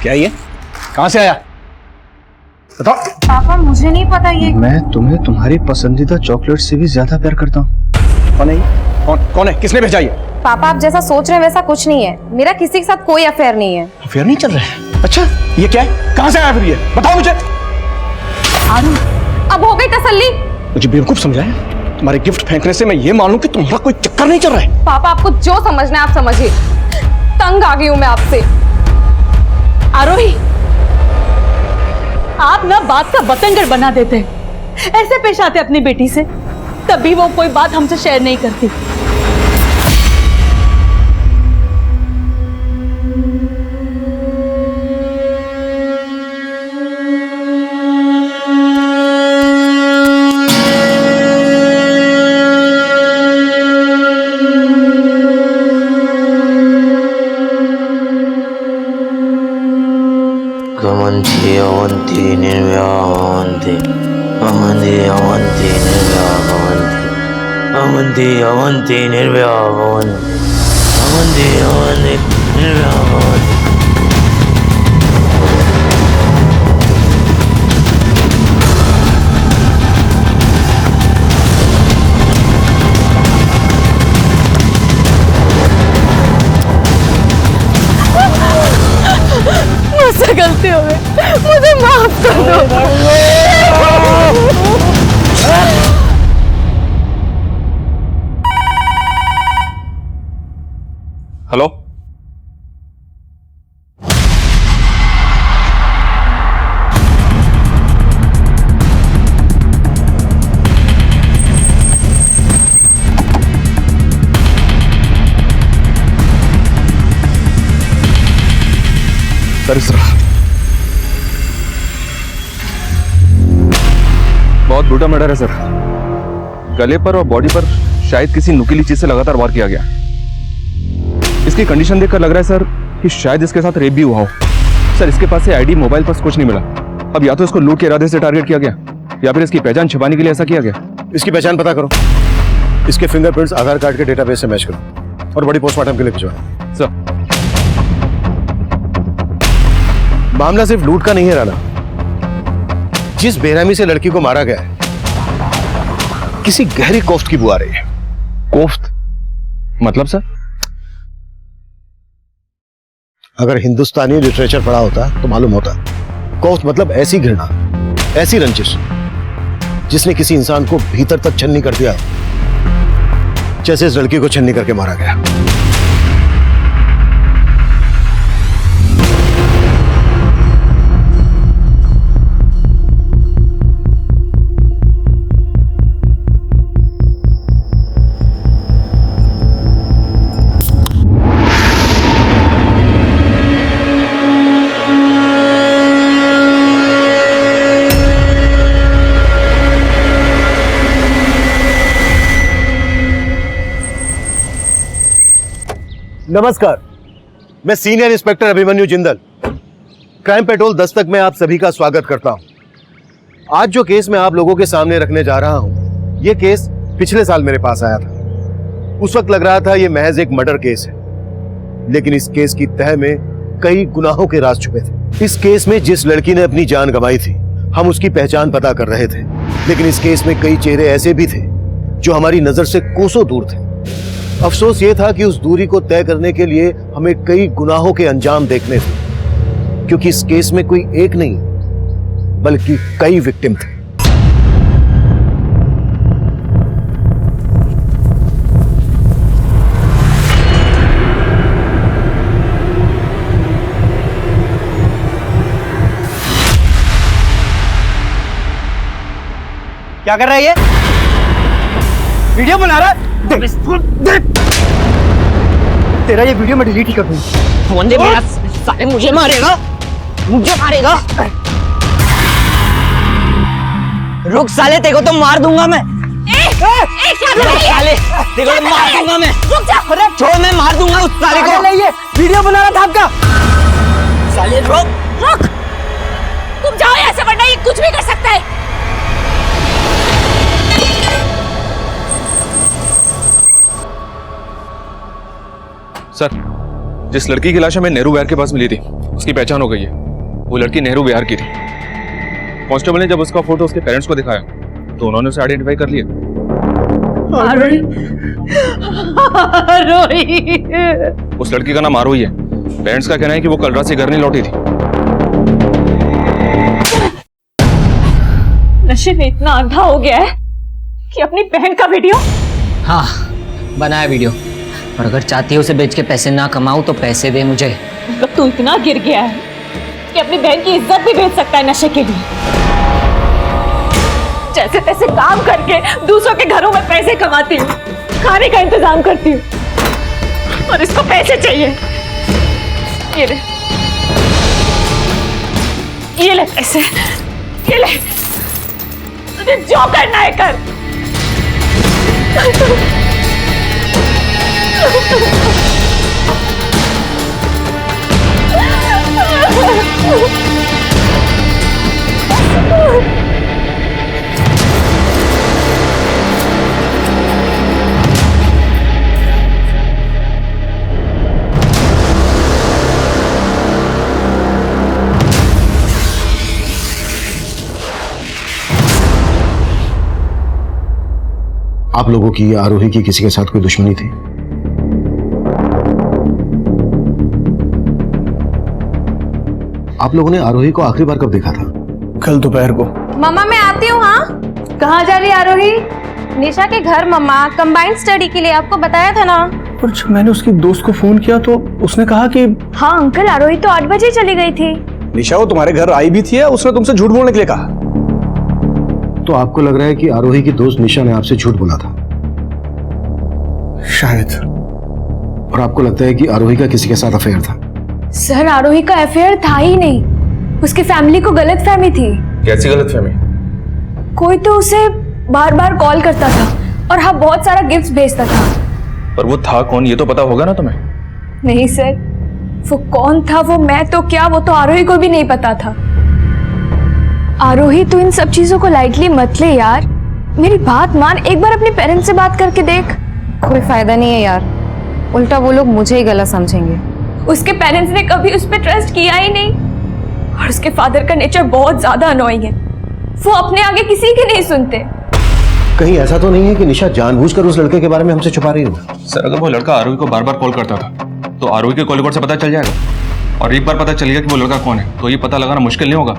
क्या ये? कहां से आया? बताओ। पापा मुझे नहीं पता ये। मैं तुम्हें तुम्हारी पसंदीदा चॉकलेट से भी ज्यादा प्यार करता हूँ। कौन है ये? कौन है? किसने भेजा ये? पापा आप जैसा सोच रहे हैं वैसा कुछ नहीं है। मेरा किसी के साथ कोई अफेयर नहीं है। अफेयर नहीं चल रहा है? अच्छा, ये क्या है? कहां से आया फिर ये? बताओ मुझे। आरू, अब हो गई तसल्ली? मुझे बेवकूफ समझा है? तुम्हारे गिफ्ट फेंकने से मैं ये मान लूं कि तुम्हारा कोई चक्कर नहीं चल रहा है? पापा आपको जो समझना है आप समझिए। तंग आ गई हूं मैं आपसे। आरोही, आप ना बात का बतंगड़ बना देते हैं। ऐसे पेश आते अपनी बेटी से, तभी वो कोई बात हमसे शेयर नहीं करती। Amanti, amanti, amanti, amanti, amanti, amanti, amanti, amanti, amanti. मुझसे गलती हो गई, मुझे माफ कर दो। हेलो, सर इस तरह बहुत ब्रूटल मर्डर है सर। गले पर और बॉडी पर शायद किसी नुकीली चीज से लगातार वार किया गया। इसकी कंडीशन देखकर लग रहा है सर कि शायद इसके साथ रेप भी हुआ हो। सर इसके पास से आईडी, मोबाइल पर कुछ नहीं मिला। अब या तो इसको लूट के इरादे से टारगेट किया गया या फिर इसकी पहचान छिपाने के लिए ऐसा किया गया। इसकी पहचान पता करो, इसके फिंगरप्रिंट्स आधार कार्ड के डेटाबेस से मैच करो और बड़ी पोस्टमार्टम के लिए भिजवाओ। सर मामला सिर्फ लूट का नहीं है राणा। जिस बेरहमी से लड़की को मारा गया है, किसी गहरी कोफ्त की बू आ रही है। कोफ्त मतलब सर? अगर हिंदुस्तानी लिटरेचर पढ़ा होता तो मालूम होता। कोफ्त मतलब ऐसी घृणा, ऐसी रंजिश जिसने किसी इंसान को भीतर तक छन्नी कर दिया, जैसे इस लड़की को छन्नी करके मारा गया। नमस्कार, मैं senior inspector Abhimanyu Jindal, crime petrol Dastak में आप सभी का स्वागत करता हूं। आज जो केस मैं आप लोगों के सामने रखने जा रहा हूं, यह केस पिछले साल मेरे पास आया था। उस वक्त लग रहा था यह महज एक मर्डर केस है, लेकिन इस केस की तह में कई गुनाहों के राज छुपे थे। इस केस में जिस लड़की ने अपनी जान गंवाई थी, हम उसकी पहचान पता कर रहे थे, लेकिन इस केस में कई चेहरे ऐसे भी थे जो हमारी नजर से कोसों दूर थे। अफसोस ये था कि उस दूरी को तय करने के लिए हमें कई गुनाहों के अंजाम देखने थे, क्योंकि इस केस में कोई एक नहीं बल्कि कई विक्टिम थे। क्या कर रहा है ये? वीडियो बना रहा है? तेरा ये वीडियो मैं डिलीट ही कर दूंगा। फोन दे मेरा, साले मुझे मारेगा, मुझे मारेगा। रुक साले, तेरे को तो मार दूंगा मैं। साले तेरे को तो मार दूंगा मैं। रुक जा, छोड़, मैं मार दूंगा उस साले को। ये वीडियो बना रहा था आपका। साले रुक, रुक, तुम जाओ यहाँ से वरना ये कुछ भी कर सकता है। सर, जिस लड़की की लाश हमें नेहरू वैर के पास मिली थी, उसकी पहचान हो गई है। वो लड़की नेहरू बिहार की थी। कांस्टेबल ने जब उसका फोटो उसके पेरेंट्स को दिखाया तो उन्होंने उसे आइडेंटिफाई कर लिया। आरोही, आरोही। उस लड़की का नाम आरोही है। पेरेंट्स का कहना है कि वो कल रात से घर नहीं लौटी थी। नशे में इतना अंधा हो गया है कि अपनी बहन का वीडियो। हाँ बनाया वीडियो, और अगर चाहती है उसे बेच के पैसे ना कमाऊं तो पैसे दे मुझे। मतलब तू इतना गिर गया है कि अपनी बहन की इज्जत भी बेच सकता है नशे के लिए। जैसे तैसे काम करके दूसरों के घरों में पैसे कमाती हूँ, खाने का इंतजाम करती हूँ, और इसको पैसे चाहिए। ये ले, ये ले पैसे, ये ले, तुझे जो करना है कर। आप लोगों की या आरोही की किसी के साथ कोई दुश्मनी थी? आप लोगों ने आरोही को आखिरी बार कब देखा था? कल दोपहर को। मम्मा मैं आती हूँ। हाँ, कहाँ जा रही है आरोही? निशा के घर मम्मा, कंबाइंड स्टडी के लिए। आपको बताया था ना। और जब मैंने उसकी दोस्त को फोन किया तो उसने कहा कि हाँ अंकल, आरोही तो 8 बजे चली गई थी। निशा वो तुम्हारे घर आई भी थी या उसने तुमसे झूठ बोलने के लिए कहा? तो आपको लग रहा है कि आरोही की दोस्त निशा ने आपसे झूठ बोला था? शायद। और आपको लगता है कि आरोही का किसी के साथ अफेयर था? सर आरोही का अफेयर था ही नहीं, उसकी फैमिली को गलतफहमी थी। कैसी गलतफहमी? कोई तो उसे बार बार कॉल करता था और हाँ बहुत सारा गिफ्ट भेजता था। पर वो था कौन ये तो पता होगा ना तुम्हें? नहीं सर, वो कौन था वो मैं तो क्या, वो तो आरोही को भी नहीं पता था। आरोही तू इन सब चीजों को लाइटली मत ले यार, मेरी बात मान, एक बार अपने पेरेंट्स से बात करके देख। कोई फायदा नहीं है यार, उल्टा वो लोग मुझे ही गलत समझेंगे। उसके पेरेंट्स ने कभी उस पर ट्रस्ट किया ही नहीं, और उसके फादर का नेचर बहुत ज्यादा अनोइंग है। वो अपने आगे किसी की नहीं सुनते। कहीं ऐसा तो नहीं है कि निशा जानबूझकर उस लड़के के बारे में हमसे छुपा रही हो? सर अगर वो लड़का आरोही को बार बार कॉल करता था तो आरोही के कॉल रिकॉर्ड से पता चल जाएगा, और एक बार पता चल गया कि वो लड़का कौन है तो ये पता लगाना मुश्किल नहीं होगा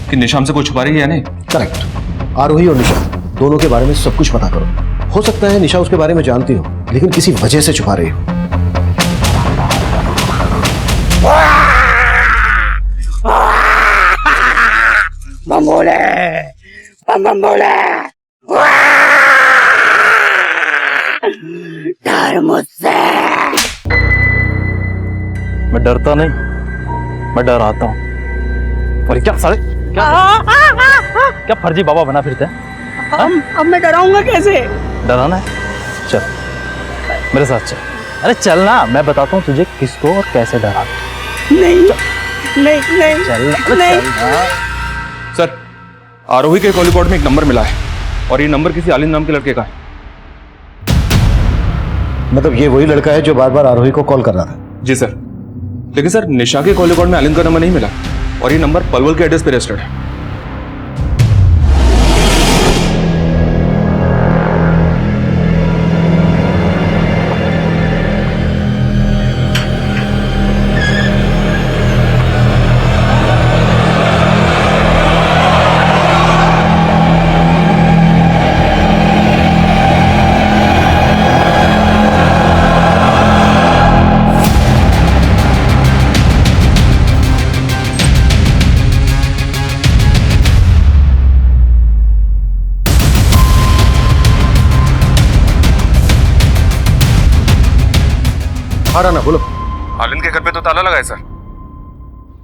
कि निशा हमसे कुछ छुपा रही है या नहीं। करेक्ट। आरोही और निशा दोनों के बारे में सब कुछ पता करो। हो सकता है निशा उसके बारे में जानती हो लेकिन किसी वजह से छुपा रही हो। बम्बोले, बम्बोले, डर मुझसे। मैं डरता नहीं, मैं डराता हूँ। और क्या साले क्या फर्जी बाबा बना फिरते हैं? अब मैं डराऊंगा कैसे? डराना है, चल मेरे साथ चल। अरे चल ना, मैं बताता हूँ तुझे किसको और कैसे डरा। नहीं नहीं नहीं चल नहीं। सर आरोही के कॉल रिकॉर्ड में एक नंबर मिला है और ये नंबर किसी आलिंद नाम के लड़के का है। मतलब ये वही लड़का है जो बार बार आरोही को कॉल कर रहा था? जी सर, लेकिन सर निशा के कॉल रिकॉर्ड में आलिंद का नंबर नहीं मिला और ये नंबर पलवल के एड्रेस पे रजिस्टर्ड है। हाँ राना बोलो। आलिंद के घर पे तो ताला लगा है सर।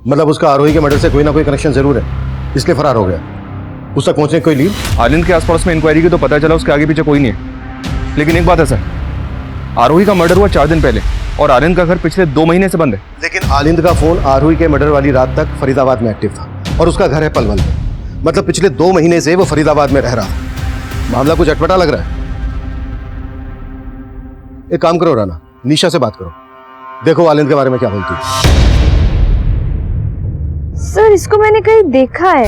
मतलब उसका आरोही के मर्डर से कोई ना कोई कनेक्शन जरूर है, इसलिए फरार हो गया। उस तक पहुंचने की कोई लीड? आलिंद के आसपास में इंक्वायरी की तो पता चला उसके आगे पीछे कोई नहीं है, लेकिन एक बात है सर, आरोही का मर्डर हुआ 4 दिन पहले और आलिंद का घर पिछले 2 महीने से बंद है। लेकिन आलिंद का फोन आरोही के मर्डर वाली रात तक फरीदाबाद में एक्टिव था और उसका घर है पलवल में। मतलब पिछले 2 महीने से वो फरीदाबाद में रह रहा था। मामला कुछ अटपटा लग रहा है। एक काम करो राना, निशा से बात करो, देखो आलिंद के बारे में क्या बोलती है। सर इसको मैंने कहीं देखा है,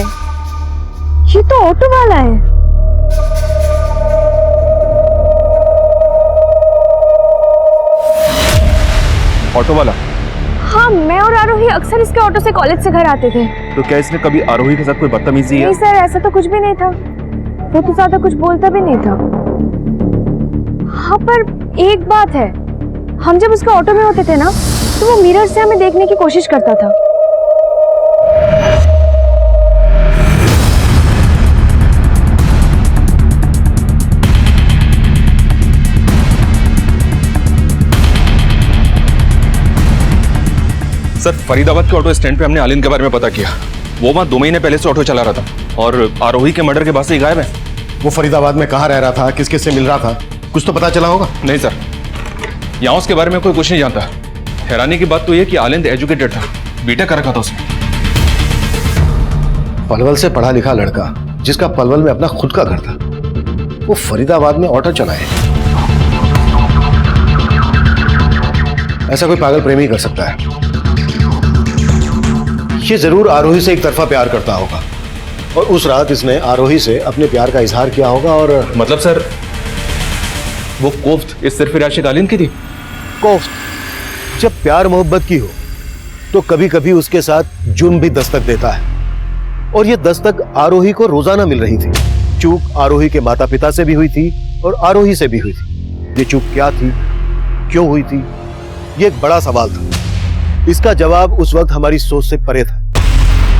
ये तो ऑटो वाला है। ऑटो वाला? हाँ, मैं और आरोही अक्सर इसके ऑटो से कॉलेज से घर आते थे। तो क्या इसने कभी आरोही के साथ कोई बदतमीजी नहीं सर, ऐसा तो कुछ भी नहीं था, वो तो ज्यादा कुछ बोलता भी नहीं था। हाँ पर एक बात है, हम जब उसके ऑटो में होते थे ना, तो वो मिरर से हमें देखने की कोशिश करता था। सर, फरीदाबाद के ऑटो स्टैंड पे हमने आलिन के बारे में पता किया। वो वहाँ 2 महीने पहले से ऑटो चला रहा था और आरोही के मर्डर के बाद से ही गायब है। वो फरीदाबाद में कहाँ रह रहा था, किस किस से मिल रहा था, कुछ तो पता चला होगा? नहीं सर, यहाँ उसके बारे में कोई कुछ नहीं जानता। हैरानी की बात तो यह कि आलिंद एजुकेटेड था, बीटेक कर रखा था उसने। पलवल से पढ़ा लिखा लड़का जिसका पलवल में अपना खुद का घर था, वो फरीदाबाद में ऑटो चलाए। ऐसा कोई पागल प्रेमी कर सकता है। ये जरूर आरोही से एक तरफा प्यार करता होगा और उस रात इसने आरोही से अपने प्यार का इजहार किया होगा। और मतलब सर, वो कोफ्त इस सिर्फ आशिक आलिंद की थी? कोफ्त जब प्यार मोहब्बत की हो तो कभी कभी उसके साथ जुर्म भी दस्तक देता है, और ये दस्तक आरोही को रोजाना मिल रही थी। चूक आरोही के माता पिता से भी हुई थी और आरोही से भी हुई थी। ये चूक क्या थी, क्यों हुई थी, ये एक बड़ा सवाल था। इसका जवाब उस वक्त हमारी सोच से परे था।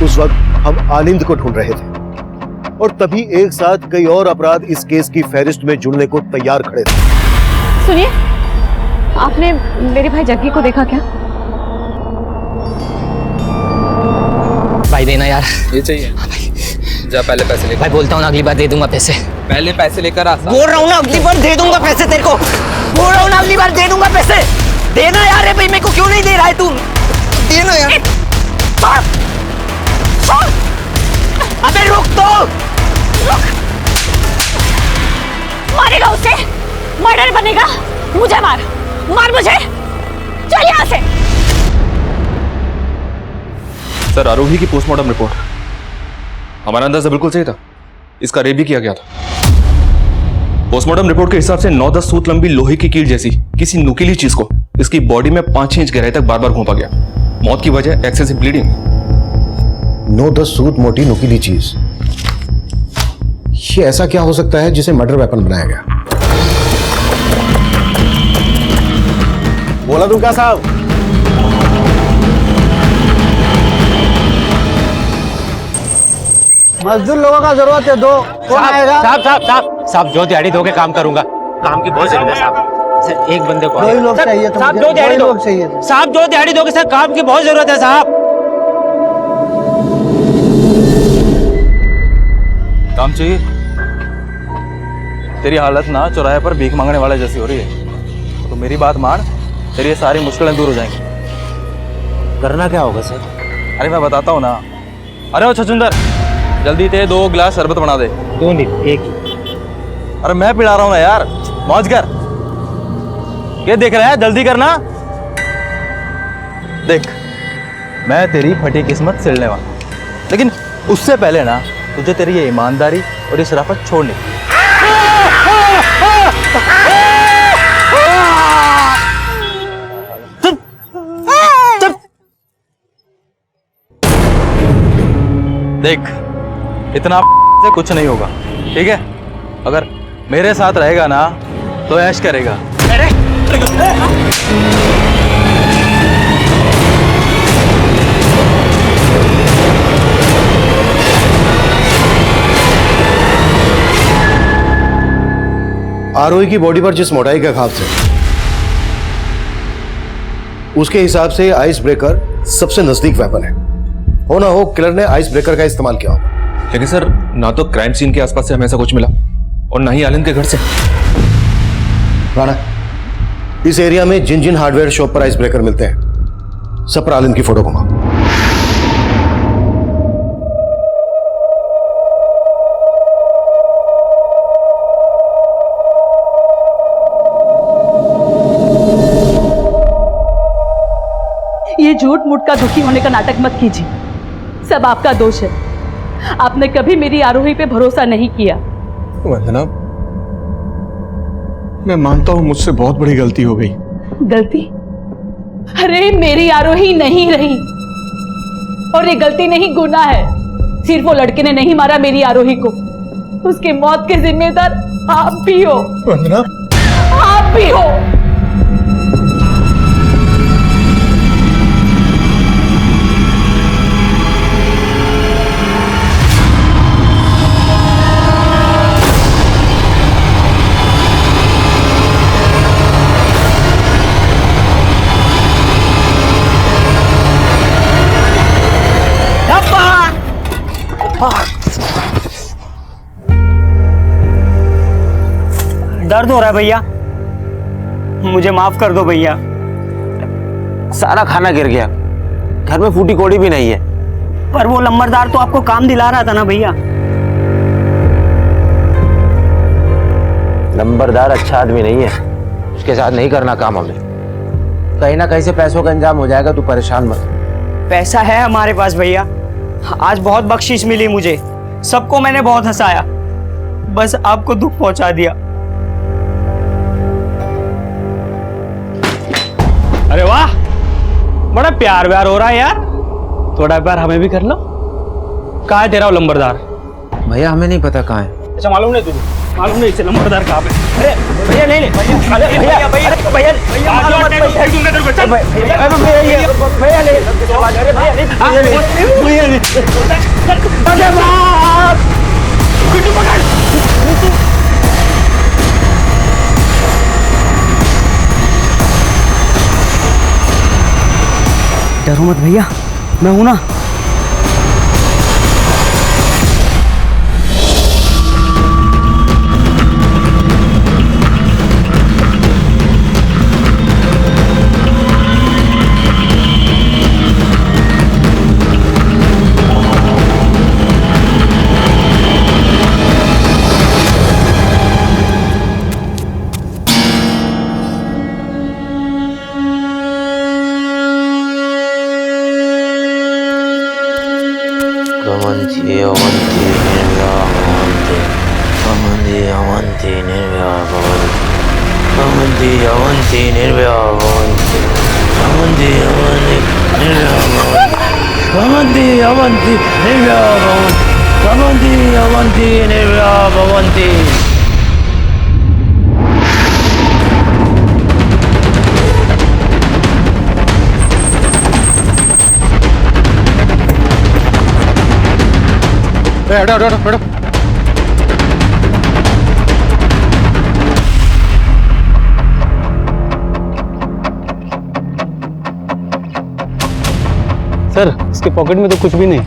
उस वक्त हम आलिंद को ढूंढ रहे थे और तभी एक साथ कई और अपराध इस केस की फहरिस्त में जुड़ने को तैयार खड़े थे। सुनिए, आपने मेरे भाई जग्गी को देखा क्या? भाई देना यार। ये चाहिए? जा पहले पैसे लेकर। भाई बोलता हूँ ना, अगली बार दे दूंगा पैसे। पहले पैसे लेकर आ। बोल रहा हूँ ना, अगली बार दे दूंगा पैसे तेरे को। बोल रहा हूँ ना, अगली बार दे दूंगा पैसे। देना यार। है भाई, मेरे को क्यों नहीं दे रहा है तू? देना यार। अबे रुक तो, रुक। मारेगा उसे, मर्डर बनेगा। मुझे मार, मार मुझे, चल यहाँ से। सर, आरोही की पोस्टमार्टम रिपोर्ट, हमारा अंदाजा बिल्कुल सही था, इसका रेप भी किया गया था। पोस्टमार्टम रिपोर्ट के हिसाब से 9-10 सूत लंबी लोहे की कील जैसी किसी नुकीली चीज को इसकी बॉडी में 5-6 इंच गहराई तक बार बार घोंपा गया। मौत की वजह एक्सेसिव ब्लीडिंग। 9-10 सूत मोटी नुकीली चीज, ये ऐसा क्या हो सकता है जिसे मर्डर वेपन बनाया गया? बोला तुम क्या साहब? मजदूर लोगों का जरूरत है, दो। कौन आएगा? साहब साहब साहब साहब, जो दिहाड़ी दो के काम करूंगा। काम की बहुत जरूरत है साहब। सर, एक बंदे को दो ही लोग चाहिए थे साहब, मुझे, दो दिहाड़ी दो ही दो लोग चाहिए थे। साहब, जो दिहाड़ी दोगे सर, काम की बहुत जरूरत है साहब। काम चाहिए? तेरी हालत ना चौराहे पर भीख मांगने वाले जैसी हो रही है, तो मेरी बात मान, तेरी ये सारी मुश्किलें दूर हो जाएंगी। करना क्या होगा सर? अरे मैं बताता हूँ ना। अरे ओ छछुंदर, जल्दी ते 2 गिलास शरबत बना दे। 2 नहीं, 1 ही। अरे मैं पिला रहा हूँ ना यार, मौज कर। क्या देख रहा है, जल्दी करना। देख, मैं तेरी फटी किस्मत सिलने वाला हूं। लेकिन उससे पहले ना तुझे तेरी ये ईमानदारी और ये शराफत छोड़नी। चुप, चुप। देख, इतना से कुछ नहीं होगा, ठीक है? अगर मेरे साथ रहेगा ना तो ऐश करेगा। आरोही की बॉडी पर जिस मोटाई का घाव थे, उसके हिसाब से आइस ब्रेकर सबसे नजदीक वेपन है। हो ना हो किलर ने आइस ब्रेकर का इस्तेमाल किया होगा। लेकिन सर, ना तो क्राइम सीन के आसपास से हमें ऐसा कुछ मिला और ना ही आलिंद के घर से। राणा, इस एरिया में जिन जिन हार्डवेयर शॉप पर आइस ब्रेकर मिलते हैं, सब पर आलिंद की फोटो घुमाओ। ये झूठ मूठ का दुखी होने का नाटक मत कीजिए। सब आपका दोष है। आपने कभी मेरी आरोही पे भरोसा नहीं किया। वंदना, मैं मानता हूं मुझसे बहुत बड़ी गलती हो गई। गलती? अरे मेरी आरोही नहीं रही, और ये गलती नहीं गुनाह है। सिर्फ वो लड़के ने नहीं मारा मेरी आरोही को, उसकी मौत के जिम्मेदार आप भी हो। वंदना, आप भी हो। दर्द हो रहा है भैया, मुझे माफ कर दो भैया। सारा खाना गिर गया, घर में फूटी कोड़ी भी नहीं है। पर वो लंबरदार तो आपको काम दिला रहा था ना भैया। नंबरदार अच्छा आदमी नहीं है, उसके साथ नहीं करना काम हमें। कहीं ना कहीं से पैसों का इंतजाम हो जाएगा, तू परेशान मत। पैसा है हमारे पास भैया, आज बहुत बख्शिश मिली मुझे, सबको मैंने बहुत हंसाया, बस आपको दुख पहुंचा दिया। अरे वाह, बड़ा प्यार व्यार हो रहा है यार। थोड़ा प्यार हमें भी कर लो। कहाँ है तेरा वो लंबरदार? भैया हमें नहीं पता कहाँ है। अच्छा, मालूम नहीं तुझे? मालूम नहीं इसे लंबरदार कहाँ पे? अरे भैया नहीं नहीं भैया, अरे भैया भैया भैया भैया मालूम मत भैया, फेंक दूंगा तेरे को, चल। भैया भैया नहीं, अरे भैया नहीं, अरे बाप, कुछ पकड़। डरो मत भैया, मैं हूं ना। हटो हटो हटो। सर, इसके पॉकेट में तो कुछ भी नहीं।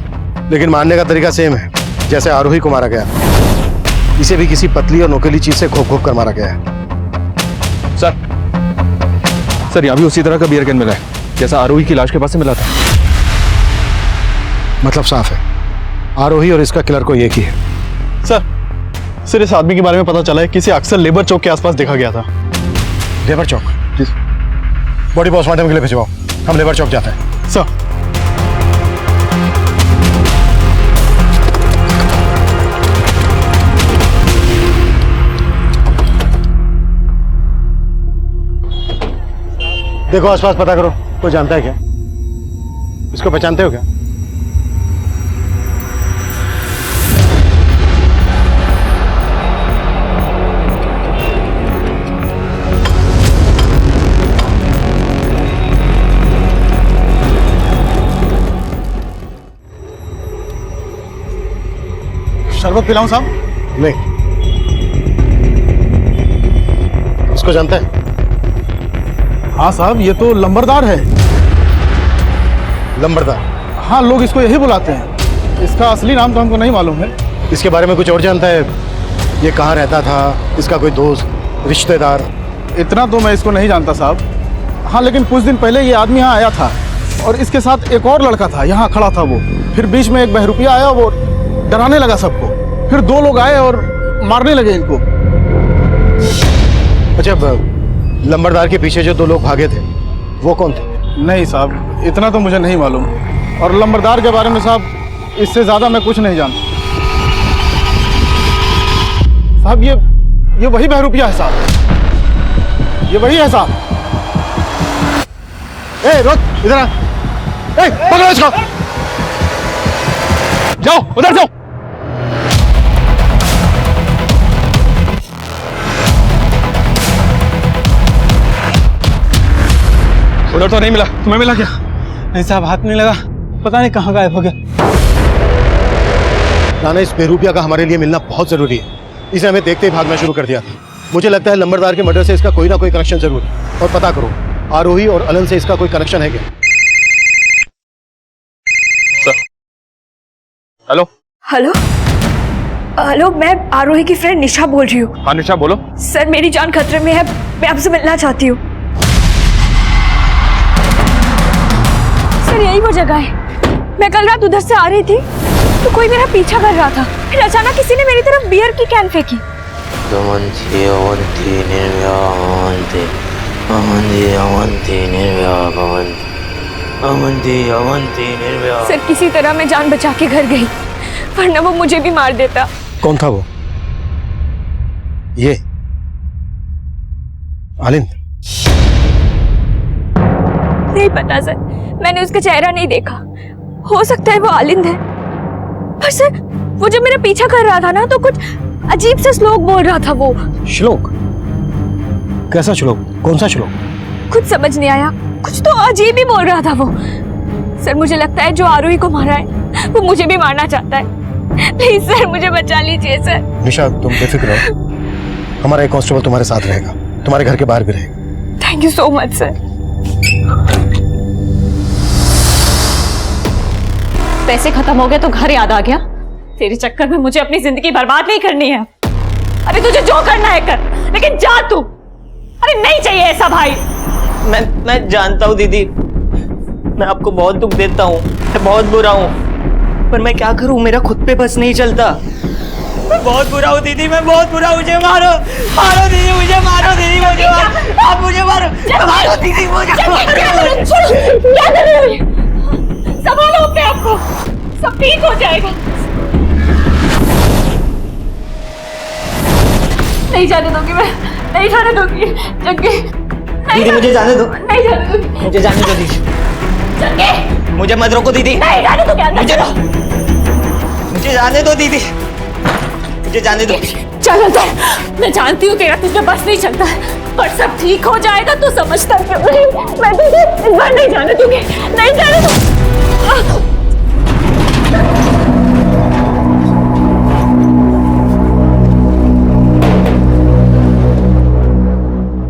लेकिन मारने का तरीका सेम है जैसे आरोही को मारा गया। इसे भी किसी पतली और नोकीली चीज से घोप घोप कर मारा गया है। सर यहाँ भी उसी तरह का बियर कैन मिला है जैसा आरोही की लाश के पास से मिला था। मतलब साफ है, आरोही और इसका किलर को एक ही है। सर इस आदमी के बारे में पता चला है, किसी अक्सर लेबर चौक के आसपास देखा गया था। लेबर चौक? जी। बॉडी पोस्टमार्टम के लिए भिजवाओ, हम लेबर चौक जाते हैं। सर देखो आसपास पता करो, कोई जानता है क्या? इसको पहचानते हो क्या? शरबत पिलाऊं साहब? नहीं। इसको जानता है? हाँ साहब, ये तो लंबरदार है। लंबरदार? हाँ, लोग इसको यही बुलाते हैं। इसका असली नाम तो हमको नहीं मालूम है। इसके बारे में कुछ और जानता है? ये कहाँ रहता था? इसका कोई दोस्त, रिश्तेदार? इतना तो मैं इसको नहीं जानता साहब। हाँ, लेकिन कुछ दिन पहले ये आदमी यहाँ आया था और इसके साथ एक और लड़का था, यहाँ खड़ा था वो। फिर बीच में एक बहरूपिया आया, वो डराने लगा सबको। फिर दो लोग आए और मारने लगे इनको। अच्छा, लंबरदार के पीछे जो दो लोग भागे थे वो कौन थे? नहीं साहब, इतना तो मुझे नहीं मालूम। और लंबरदार के बारे में साहब इससे ज्यादा मैं कुछ नहीं जानता साहब। ये वही बहरूपिया है साहब, ये वही है साहब। ए रोक, इधर आ। ए पकड़ो इसको। जाओ उधर जाओ। उधर तो नहीं मिला, तुम्हें मिला क्या? नहीं साहब, हाथ नहीं लगा, पता नहीं कहाँ गायब हो गया। नाना, इस बहरूपिया का हमारे लिए मिलना बहुत जरूरी है। इसे हमें देखते ही भागना शुरू कर दिया था। मुझे लगता है लंबरदार के मर्डर से इसका कोई ना कोई कनेक्शन जरूर है। और पता करो, आरोही और अलन से इसका कोई कनेक्शन है क्या? हेलो हेलो हेलो, मैं आरोही की फ्रेंड निशा बोल रही हूँ। हाँ निशा बोलो। सर, मेरी जान खतरे में है, मैं आपसे मिलना चाहती हूँ। सर, यही वो जगह है। मैं कल रात उधर से आ रही थी तो कोई मेरा पीछा कर रहा था, फिर अचानक किसी ने मेरी तरफ बियर की कैन फेंकी। सर, किसी तरह मैं जान बचा के घर गई, वरना वो मुझे भी मार देता। कौन था वो? ये आलिंद? नहीं पता सर, मैंने उसका चेहरा नहीं देखा। हो सकता है वो आलिंद है, पर सर वो जब मेरा पीछा कर रहा था ना तो कुछ अजीब सा श्लोक बोल रहा था। वो श्लोक? कैसा श्लोक? कौन सा श्लोक? कुछ समझ नहीं आया, कुछ तो अजीब ही बोल रहा था वो। सर, मुझे लगता है जो आरोही को मारा है वो मुझे भी मारना चाहता है। प्लीज सर, मुझे बचा लीजिए सर। निशा, तुम बेफिक्र रहो, हमारा एक कांस्टेबल तुम्हारे साथ रहेगा, तुम्हारे घर के बाहर भी रहेगा। Thank you so much sir. पैसे खत्म हो गए तो घर याद आ गया। तेरे चक्कर में मुझे अपनी जिंदगी बर्बाद नहीं करनी है। अरे तुझे जो करना है कर, लेकिन जा तू। अरे नहीं चाहिए ऐसा भाई। मैं जानता हूँ दीदी, मैं आपको बहुत दुख देता हूँ, मैं बहुत बुरा हूँ, पर मैं क्या करूँ, मेरा खुद पे बस नहीं चलता। मैं बहुत बुरा हूँ दीदी, मैं बहुत बुरा हूँ। मुझे मारो, मारो दीदी, मुझे मारो दीदी, मुझे मारो, आप मुझे मारो, मारो दीदी, मुझे मारो। क्या कर रहे हो? संभालो अपने आप को, सब ठीक हो जाएगा। नहीं जाने दूंगी मैं, नहीं जाने दूंगी जग्गी। दीदी मुझे जाने दो, नहीं जाने दूंगी, मुझे जाने दो दीदी। जग्गी मुझे मत रोको दीदी। नहीं जाने दूंगी अंदर। मुझे जाने दो दीदी, मुझे जाने दो। चल अंदर, मैं जानती हूँ तेरा तुझे बस नहीं चलता है, पर सब ठीक हो जाएगा तो समझता क्यों नहीं। मैं तुझे इस बार नहीं जाने दूंगी, नहीं जाने दूंगी।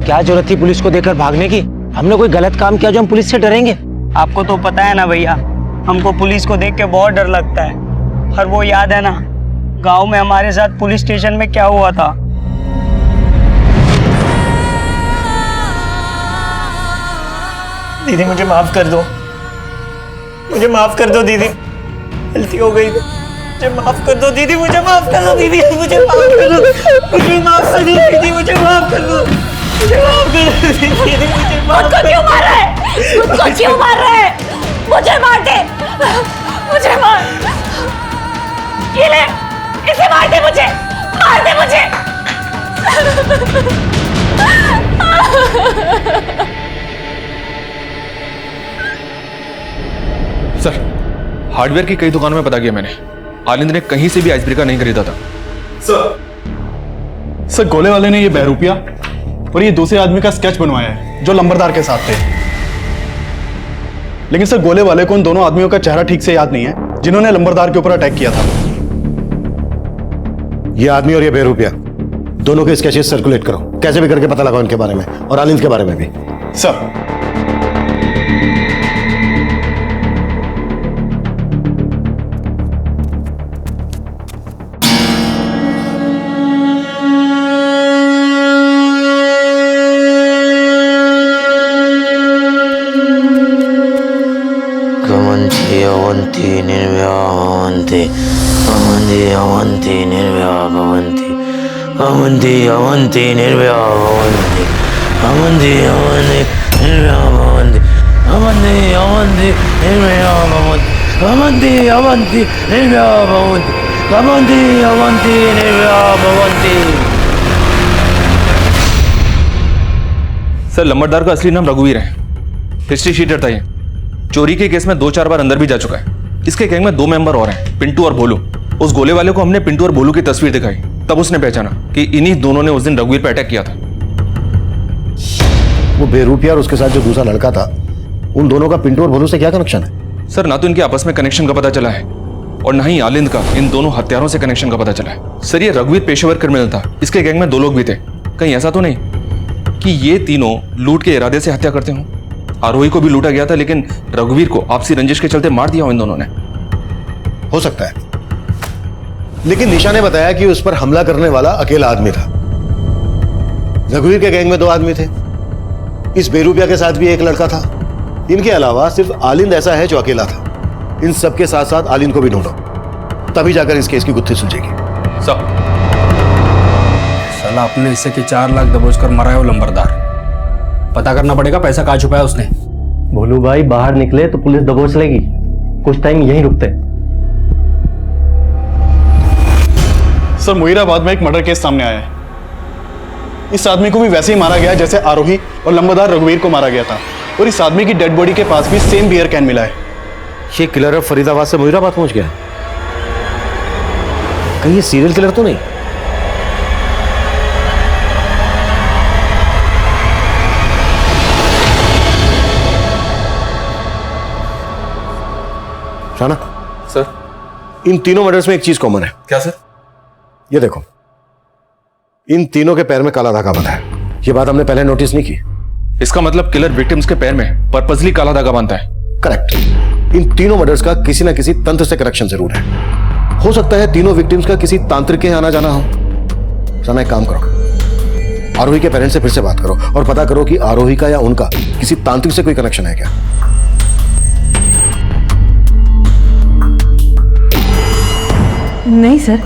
क्या जरूरत थी पुलिस को देकर भागने की? हमने कोई गलत काम किया जो हम पुलिस से डरेंगे? आपको तो पता है ना भैया, हमको पुलिस को देख के बहुत डर लगता है। और वो याद है ना गांव में हमारे साथ पुलिस स्टेशन में क्या हुआ था? दीदी मुझे माफ कर दो, मुझे माफ कर दो दीदी, गलती हो गई, मुझे माफ कर दो दीदी, मुझे माफ कर दो दीदी, मुझे माफ कर दो, मुझे माफ कर दो दीदी, मुझे माफ कर दो, मुझे माफ कर दो दीदी, मुझे माफ कर दो। क्यों मार रहा है? मुझको क्यों मार रहा है? मुझे मार दे, मुझे मार। ये ले, इसे मार दे, मुझे मार दे, मुझे। सर, हार्डवेयर की कई दुकानों में पता किया मैंने, आलिंद ने कहीं से भी आइस ब्रेकर नहीं खरीदा था। सर, गोले वाले ने ये बहरूपिया और ये दूसरे आदमी का स्केच बनवाया है जो लंबरदार के साथ थे। लेकिन सर, गोले वाले को उन दोनों आदमियों का चेहरा ठीक से याद नहीं है जिन्होंने लंबरदार के ऊपर अटैक किया था। ये आदमी और ये बहरूपिया दोनों के स्केचेस सर्कुलेट करो, कैसे भी करके पता लगाओ इनके बारे में और आलिंद के बारे में भी। सर, अवंती अवंती निर्भया भवन्ति, अवंती अवंती निर्भया भवन्ति, अवंती अवंती निर्भया भवन्ति। अवंती अवंती निर्भया भवन्ति अवंती अवंती निर्भया भवन्ति। सर लंबरदार का असली नाम रघुवीर है। हिस्ट्री शीट रहता है। चोरी के केस में 2-4 बार अंदर भी जा चुका है। इसके गैंग में 2 मेंबर और हैं, पिंटू और भोलू। उस गोले वाले को हमने पिंटू और भोलू की तस्वीर दिखाई, तब उसने पहचाना कि इन्हीं दोनों ने उस दिन रघुवीर पर अटैक किया था। वो बेरूपिया और उसके साथ जो दूसरा लड़का था, उन दोनों का पिंटू और भोलू से क्या कनेक्शन है? सर ना तो इनके आपस में कनेक्शन का पता चला है और ना ही आलिंद का इन दोनों हत्यारों से कनेक्शन का पता चला है। सर ये रघुवीर पेशेवर क्रिमिनल था। इसके गैंग में 2 लोग भी थे। कहीं ऐसा तो नहीं कि ये तीनों लूट के इरादे से हत्या करते हों? आरोही को भी लूटा गया था, लेकिन रघुवीर को आपसी रंजिश के चलते मार दिया हो इन दोनों ने। हो सकता है, लेकिन निशा ने बताया कि उस पर हमला करने वाला अकेला आदमी था। रघुवीर के गैंग में 2 आदमी थे। इस बेरूपिया के साथ भी एक लड़का था। इनके अलावा सिर्फ आलिंद ऐसा है जो अकेला था। इन सबके साथ साथ आलिंद को भी ढूंढो, तभी जाकर इस केस की गुत्थी सुलझेगी। साला अपने हिस्से के 4 लाख दबोच कर मरा है वो लंबरदार। पता करना पड़ेगा पैसा कहाँ छुपाया उसने। भोलू भाई बाहर निकले तो पुलिस दबोच लेगी, कुछ टाइम यहीं रुकते। सर मुहीराबाद में एक मर्डर केस सामने आया है। इस आदमी को भी वैसे ही मारा गया जैसे आरोही और लंबरदार रघुवीर को मारा गया था, और इस आदमी की डेड बॉडी के पास भी सेम बियर कैन मिला है। ये किलर अब फरीदाबाद से मुहीराबाद पहुंच गया। कहीं ये सीरियल किलर तो नहीं? राणा सर इन तीनों मर्डर्स में एक चीज कॉमन है। क्या सर? ये देखो, इन तीनों के पैर में काला धागा बंधा है। ये बात हमने पहले नोटिस नहीं की। इसका मतलब किलर विक्टिम्स के पैर में पर्पसली काला धागा बांधता है। करेक्ट। इन तीनों मर्डर्स का किसी ना किसी तंत्र से कनेक्शन जरूर है। हो सकता है तीनों विक्टिम्स का किसी तांत्रिक के आना जाना हो। राणा एक काम करो, आरोही के पेरेंट्स से फिर से बात करो और पता करो कि आरोही का या उनका किसी तांत्रिक से कोई कनेक्शन है क्या। नहीं सर,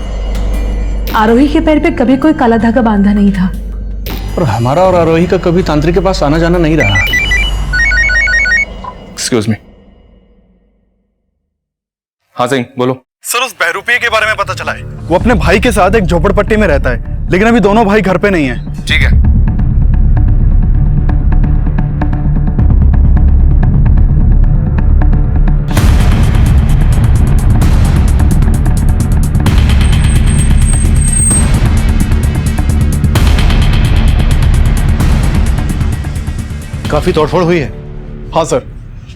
आरोही के पैर पे कभी कोई काला धागा बांधा नहीं था। और हमारा और आरोही का कभी तांत्रिक के पास आना जाना नहीं रहा। Excuse me. हाँ सही बोलो। सर उस बहरूपिये के बारे में पता चला है। वो अपने भाई के साथ एक झोपड़पट्टी में रहता है, लेकिन अभी दोनों भाई घर पे नहीं है। ठीक है। काफी तोड़फोड़ हुई है। हाँ सर।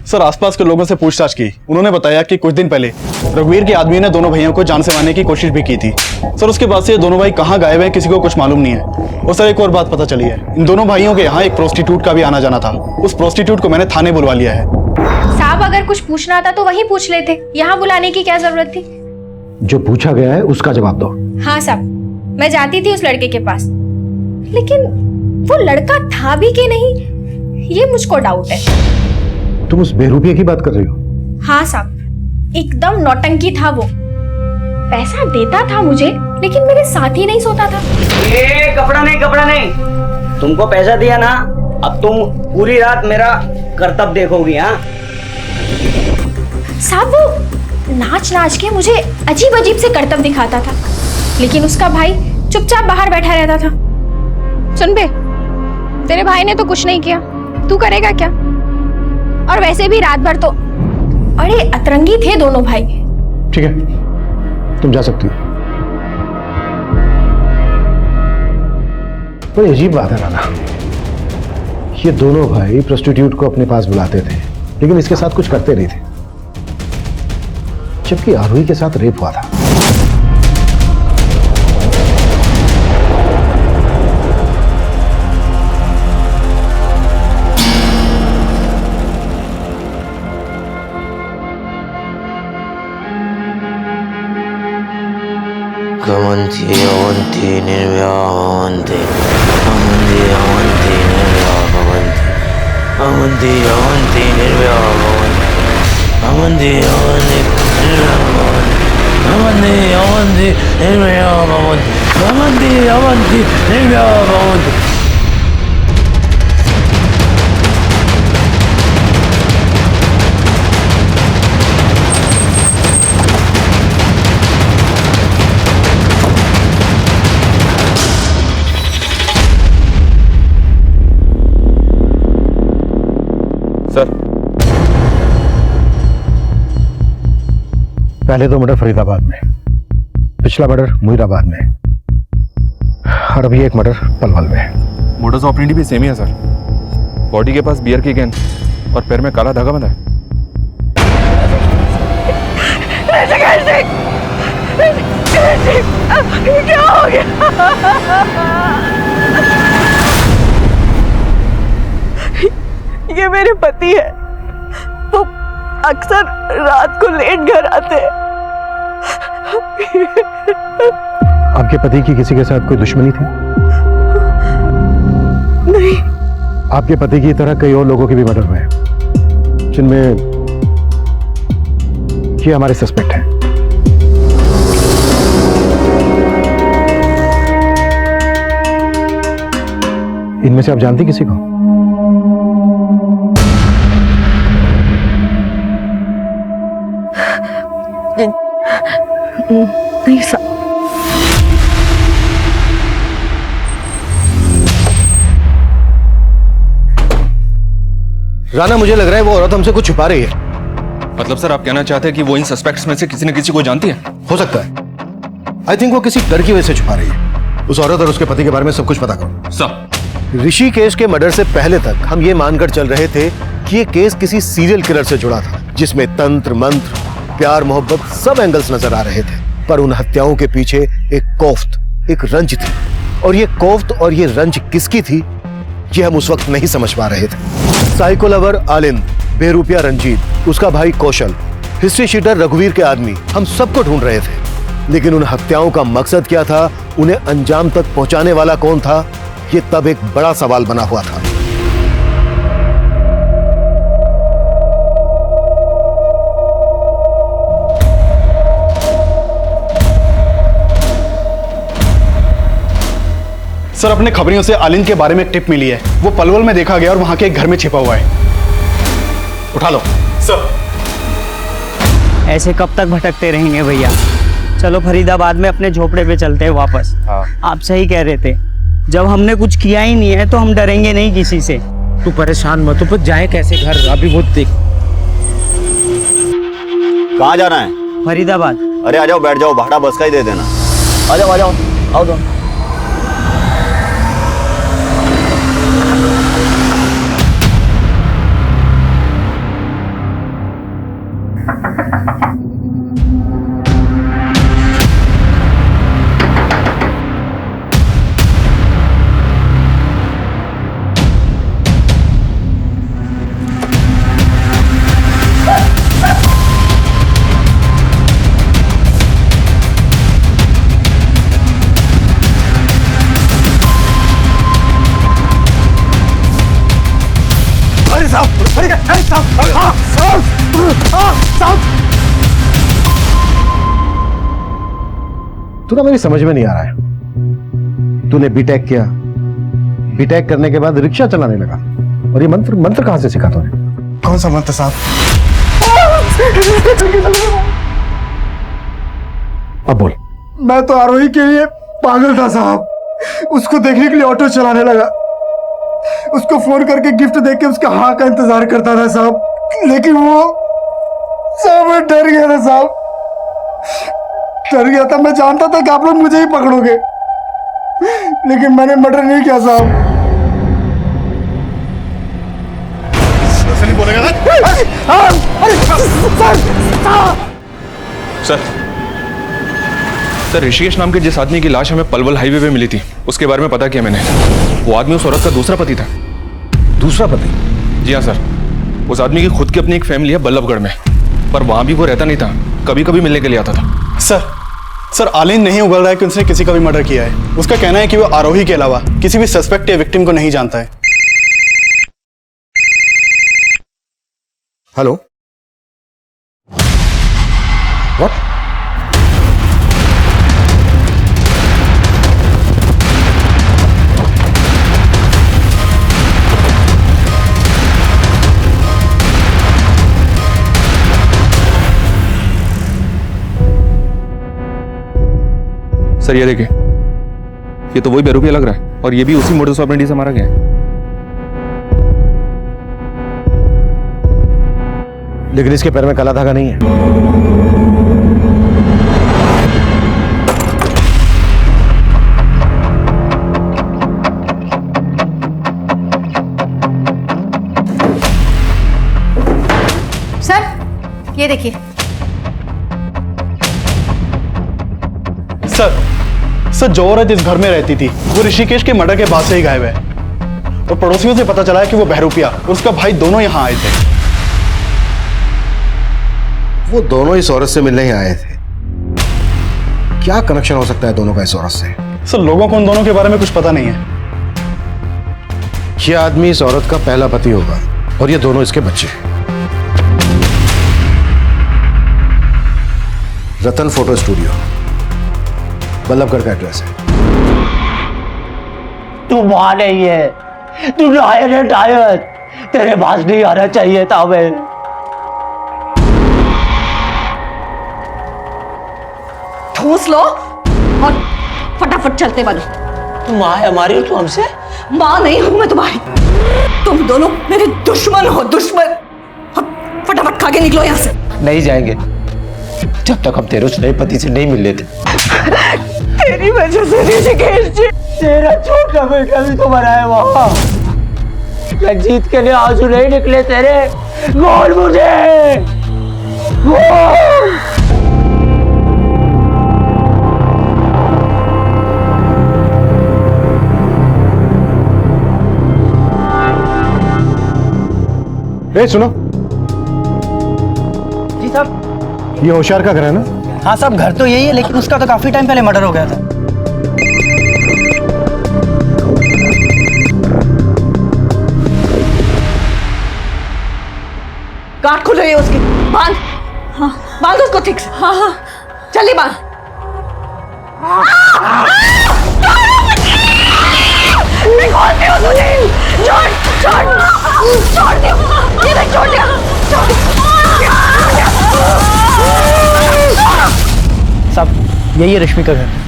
सर आसपास के लोगों से पूछताछ की, उन्होंने बताया कि कुछ दिन पहले रघुवीर के आदमी ने दोनों भाइयों को जान से मारने की कोशिश भी की थी। सर उसके बाद से ये दोनों भाई कहाँ गायब हैं किसी को कुछ मालूम नहीं है। और सर एक और बात पता चली है, इन दोनों भाइयों के यहाँ एक प्रोस्टिट्यूट का भी आना जाना था। उस प्रोस्टिट्यूट को मैंने थाने बुलवा लिया है। साहब अगर कुछ पूछना था तो वहीं पूछ लेते, यहाँ बुलाने की क्या जरूरत थी? जो पूछा गया है उसका जवाब दो। हाँ साहब, मैं जाती थी उस लड़के के पास, लेकिन वो लड़का था भी कि नहीं ये मुझको डाउट है। तुम उस बेरूपिये की बात कर रही हो? हाँ साहब, एकदम नौटंकी था वो। पैसा देता था मुझे, लेकिन मेरे साथ ही नहीं सोता था। ये कपड़ा नहीं, तुमको पैसा दिया ना, अब तुम पूरी रात मेरा कर्तव्य देखोगी। हाँ साहब वो नाच नाच के मुझे अजीब अजीब से कर्तव्य दिखाता था, लेकिन उसका भाई चुपचाप बाहर बैठा रहता था। सुन बे, तेरे भाई ने तो कुछ नहीं किया, तू करेगा क्या? और वैसे भी रात भर तो अरे अतरंगी थे दोनों भाई। ठीक है, तुम जा सकती हो। बड़ी अजीब बात है राणा, ये दोनों भाई प्रोस्टिट्यूट को अपने पास बुलाते थे, लेकिन इसके साथ कुछ करते नहीं थे, जबकि आरोही के साथ रेप हुआ था। अवंती अवंती निर्भया भवन्ति अवंती अवंती निर्भया भवन्ति अवंती अवंती निर्भया भवन्ति अवंती अवंती निर्भया भवन्ति अवंती अवंती निर्भया भवन्ति अवंती अवंती निर्भया भवन्ति। पहले दो मर्डर फरीदाबाद में, पिछला मर्डर मुहीराबाद में, और अभी एक मर्डर पलवल में। मोडस ऑपरेंडी भी सेम ही है सर। बॉडी के पास बियर की कैन और पैर में काला धागा बंधा है। क्या हो गया? ये मेरे पति है। वो अक्सर रात को लेट घर आते हैं। आपके पति की किसी के साथ कोई दुश्मनी थी? नहीं। आपके पति की तरह कई और लोगों के भी मर्डर हुए हैं, जिनमें ये हमारे सस्पेक्ट हैं। इनमें से आप जानती किसी को? नहीं सर। राना, मुझे लग रहा है वो औरत हमसे कुछ छुपा रही है। मतलब सर आप कहना चाहते हैं कि वो इन सस्पेक्ट्स में से किसी न किसी को जानती है? हो सकता है। आई थिंक वो किसी डर की वजह से छुपा रही है। उस औरत और उसके पति के बारे में सब कुछ पता करो। सर ऋषिकेश के मर्डर से पहले तक हम ये मानकर चल रहे थे कि ये केस किसी सीरियल किलर से जुड़ा था, जिसमें तंत्र मंत्र, प्यार मोहब्बत सब एंगल्स नजर आ रहे थे। पर उन हत्याओं के पीछे एक कोफ्त, एक रंज थी, और ये कोफ्त और ये रंज किसकी थी ये हम उस वक्त नहीं समझ पा रहे थे। साइको लवर आलिंद, बेरूपिया रंजीत, उसका भाई कौशल, हिस्ट्री शीटर रघुवीर के आदमी, हम सबको ढूंढ रहे थे। लेकिन उन हत्याओं का मकसद क्या था, उन्हें अंजाम तक पहुंचाने वाला कौन था, ये तब एक बड़ा सवाल बना हुआ था। सर, अपने खबरियों से आलिंद के बारे में एक टिप मिली है। वो पलवल में देखा गया और वहां के एक घर में छिपा हुआ है। उठा लो। सर, ऐसे कब तक भटकते रहेंगे भैया? चलो फरीदाबाद में अपने झोपड़े पे चलते हैं वापस। आप सही कह रहे थे, जब हमने कुछ किया ही नहीं है तो हम डरेंगे नहीं किसी से। तू परेशान मत हो, जाए कैसे घर? अभी वो देख। कहाँ जाना है? फरीदाबाद। अरे आ जाओ, बैठ जाओ, भाड़ा बस का ही दे देना। आ जाओ आ जाओ, आओ तो। तू ना मेरी समझ में नहीं आ रहा है। तूने बीटेक किया, बीटेक करने के बाद रिक्शा चलाने लगा, और ये मंत्र मंत्र कहां से सीखा तूने? कौन सा मंत्र साहब? अब बोल। मैं तो आरोही के लिए पागल था साहब। उसको देखने के लिए ऑटो चलाने लगा, उसको फोन करके गिफ्ट देके उसका हाँ का इंतजार करता था साहब। लेकिन वो साहब, मैं डर गया था साहब, डर गया था। मैं जानता था कि आप लोग मुझे ही पकड़ोगे, लेकिन मैंने मर्डर नहीं किया साहब। नहीं बोलेगा ना? सर, ऋषिकेश नाम के जिस आदमी की लाश हमें पलवल हाईवे पे मिली थी, उसके बारे में पता किया मैंने। वो आदमी उस औरत का दूसरा पति था। दूसरा पति? जी हाँ सर। उस आदमी की खुद की अपनी एक फैमिली है बल्लभगढ़ में, पर वहां भी वो रहता नहीं था, कभी कभी मिलने के लिए आता था। सर, आलिंद नहीं उगल रहा है कि उसने किसी का भी मर्डर किया है। उसका कहना है कि वो आरोही के अलावा किसी भी सस्पेक्ट या विक्टिम को नहीं जानता है। Hello, what? सर ये देखिए, ये तो वही बेरूपिया लग रहा है, और ये भी उसी मोडस ऑपरेंडी से मारा गया है। लेकिन इसके पैर में काला धागा नहीं है। ये देखिए। सर जो औरत इस घर में रहती थी वो ऋषिकेश के मर्डर के बाद से ही गायब है, और पड़ोसियों से पता चला है कि वो बहरूपिया और उसका भाई दोनों यहाँ आए थे। वो दोनों इस औरत से मिलने ही आए थे। क्या कनेक्शन हो सकता है दोनों का इस औरत से? सर लोगों को उन दोनों के बारे में कुछ पता नहीं है। ये आदमी इस औरत का पहला पति होगा और ये दोनों इसके बच्चे। रतन फोटो स्टूडियो, बल्लभगढ़ का एड्रेस है। तू वहां नहीं है, तू लायर है टायर। तेरे पास नहीं आना चाहिए था। मैं ठूस लो और फटाफट चलते बनो। तू माँ है हमारी और तू हमसे? माँ नहीं हूं मैं तुम्हारी, तुम दोनों मेरे दुश्मन हो, दुश्मन। अब फटाफट खा के निकलो यहाँ से। नहीं जाएंगे जब तक हम तेरे उस नए पति से नहीं मिल लेते। तेरी वजह से ऋषिकेश जी, तेरा छोटा बेटा भी तो मरा है वहां। रंजीत के लिए आंसू नहीं निकले तेरे। बोल मुझे, बोल। ए सुनो जी साहब। ये होशियार का घर है ना? हाँ साहब, घर तो यही है, लेकिन उसका तो काफी टाइम पहले मर्डर हो गया था। गांठ खुल रही है उसकी, बांध। हाँ बांध उसको ठीक से। हाँ हाँ जल्दी बांध। छोड़ दियो तुझे, छोड़ छोड़ छोड़ दियो, ये देख छोड़ दिया, छोड़ दिया। साहब यही है रश्मि का घर।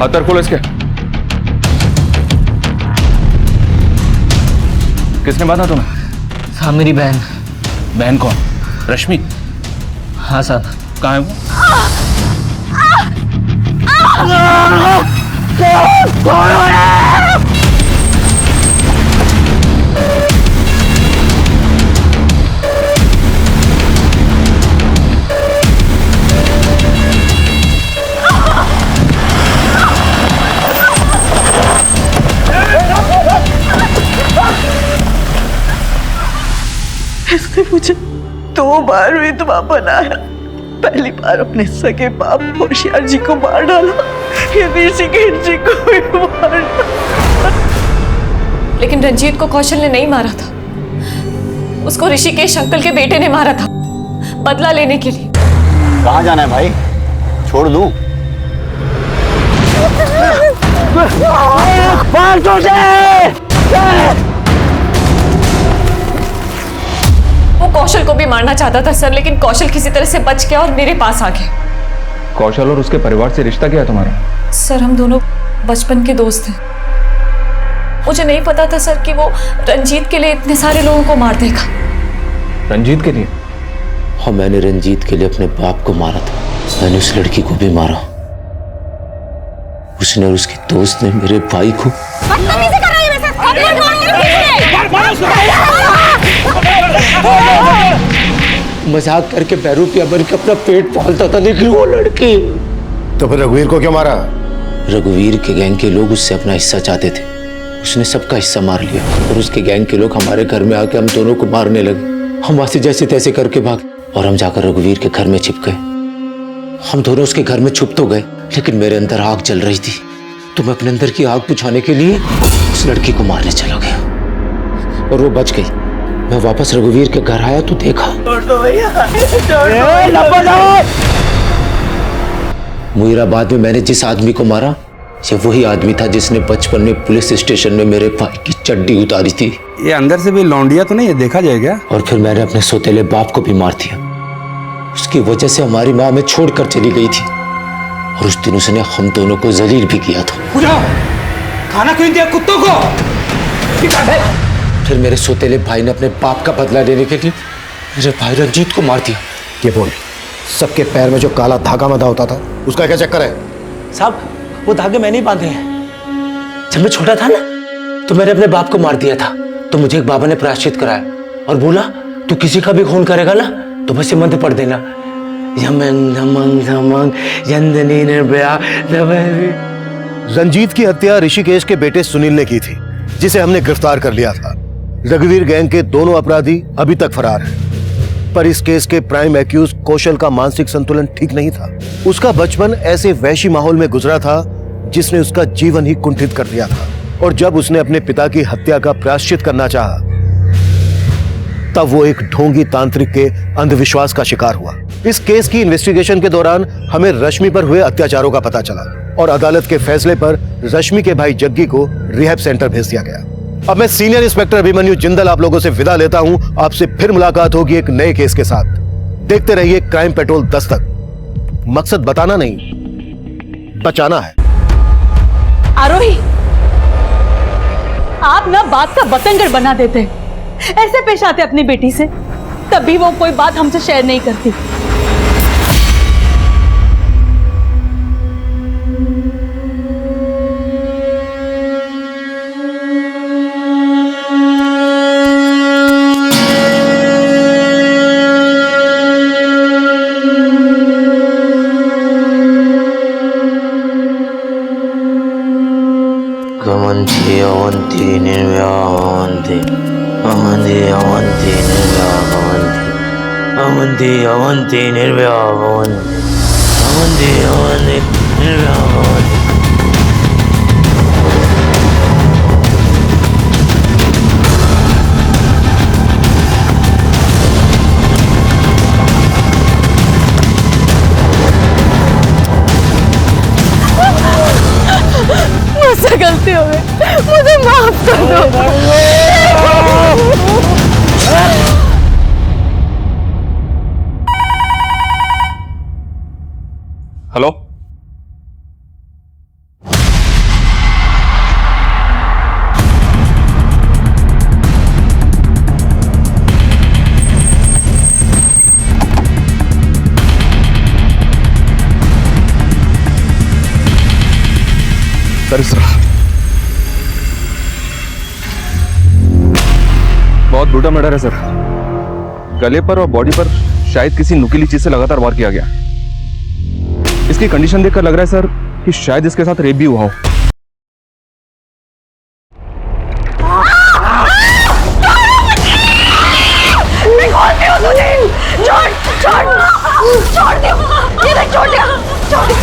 हाथ खोलो इसके। किसने बांधा तुम्हें? हाँ मेरी बहन। बहन कौन? रश्मि? हाँ साहब। कहाँ है वो? इसने मुझे 2 बार विधवा बनाया। पहली बार अपने सगे बाप होशियार जी को मार डाला, ये ऋषिकेश जी को भी मार डाला। लेकिन रंजीत को कौशल ने नहीं मारा था, उसको ऋषिकेश अंकल के बेटे ने मारा था, बदला लेने के लिए। कहाँ जाना है भाई? छोड़ दूं? वो कौशल को भी मारना चाहता था सर, लेकिन कौशल किसी तरह से बच गया और मेरे पास आ गया। कौशल और उसके परिवार से रिश्ता क्या है तुम्हारा? सर हम दोनों बचपन के दोस्त हैं। मुझे नहीं पता था सर कि वो रंजीत के लिए इतने सारे लोगों को मार देगा। रंजीत के लिए? हाँ मैंने रंजीत के लिए अपने बाप को मारा था। मैंने उस लड़की को भी मारा। उसने और उसके दोस्त ने मेरे भाई को। मजाक करके बहरूपिया बन के अपना पेट पालता था, लेकिन वो लड़की। तो फिर रघुवीर को क्यों मारा? रघुवीर के गैंग के लोग उससे अपना हिस्सा चाहते थे। उसने सबका हिस्सा मार लिया और उसके गैंग के लोग हमारे घर में आके हम दोनों को मारने लगे। हम वहां से जैसे तैसे करके भाग और हम जाकर रघुवीर के घर में छिप गए। हम दोनों उसके घर में छुप तो गए, लेकिन मेरे अंदर आग जल रही थी, तो मैं अपने अंदर की आग बुझाने के लिए उस लड़की को मारने चला गया और वो बच गई। मैं वापस रघुवीर के घर आया तो देखा मुहीराबाद में मैंने जिस आदमी को मारा ये वही आदमी था जिसने बचपन में पुलिस स्टेशन में मेरे भाई की चड्डी उतारी थी। ये अंदर से भी लौंडिया तो नहीं है, देखा जाएगा। और फिर मैंने अपने सौतेले बाप को भी मार दिया। उसकी वजह से हमारी माँ हमें छोड़कर चली गई थी और उस दिन उसने हम दोनों को जलील भी किया था। खाना क्यों दिया कुत्तों को? फिर मेरे सौतेले भाई ने अपने बाप का बदला लेने के लिए मेरे भाई रंजीत को मार दिया। ये बोल, सबके पैर में जो काला धागा बंधा होता था उसका क्या चक्कर है? साहब वो धागे मैंने ही बांधे हैं। जब मैं छोटा था ना तो मैंने अपने बाप को मार दिया था, तो मुझे एक बाबा ने प्रायश्चित कराया और बोला तू किसी का भी खून करेगा ना तो बस ये मंत्र पढ़ देना, यमंग धमंग धमंग यंदनी निर्भया। रंजीत की हत्या ऋषिकेश के बेटे सुनील ने की थी, जिसे हमने गिरफ्तार कर लिया था। रघुवीर गैंग के दोनों अपराधी अभी तक फरार हैं, पर इस केस के प्राइम एक्यूज कौशल का मानसिक संतुलन ठीक नहीं था। उसका बचपन ऐसे वैशी माहौल में गुजरा था जिसने उसका जीवन ही कुंठित कर दिया था, और जब उसने अपने पिता की हत्या का प्रायश्चित करना चाहा तब वो एक ढोंगी तांत्रिक के अंधविश्वास का शिकार हुआ। इस केस की इन्वेस्टिगेशन के दौरान हमें रश्मि पर हुए अत्याचारों का पता चला और अदालत के फैसले पर रश्मि के भाई जग्गी को रिहैब सेंटर भेज दिया गया। अब मैं सीनियर इंस्पेक्टर अभिमन्यु जिंदल आप लोगों से विदा लेता हूं। आपसे फिर मुलाकात होगी एक नए केस के साथ। देखते रहिए क्राइम पेट्रोल 10 तक। मकसद बताना नहीं, बचाना है। आरोही, आप ना बात का बतंगड़ बना देते, ऐसे पेश आते अपनी बेटी से, तब भी वो कोई बात हमसे शेयर नहीं करती। अवंती अवंती निर्व्यावंती अवंती अवंती निर्व्यावंती अवंती अवंती निर्व्यावंती अवंती अवंती निर्व्यावंती। मुझसे गलती हो गई, मुझे माफ कर दो। हेलो, सर बहुत ब्रूटल मर्डर है सर। गले पर और बॉडी पर शायद किसी नुकीली चीज से लगातार वार किया गया। इसकी कंडीशन देखकर लग रहा है सर कि शायद इसके साथ रेप भी हुआ हो। छोड़ दो, ये छोड़ दिया, छोड़ दिया।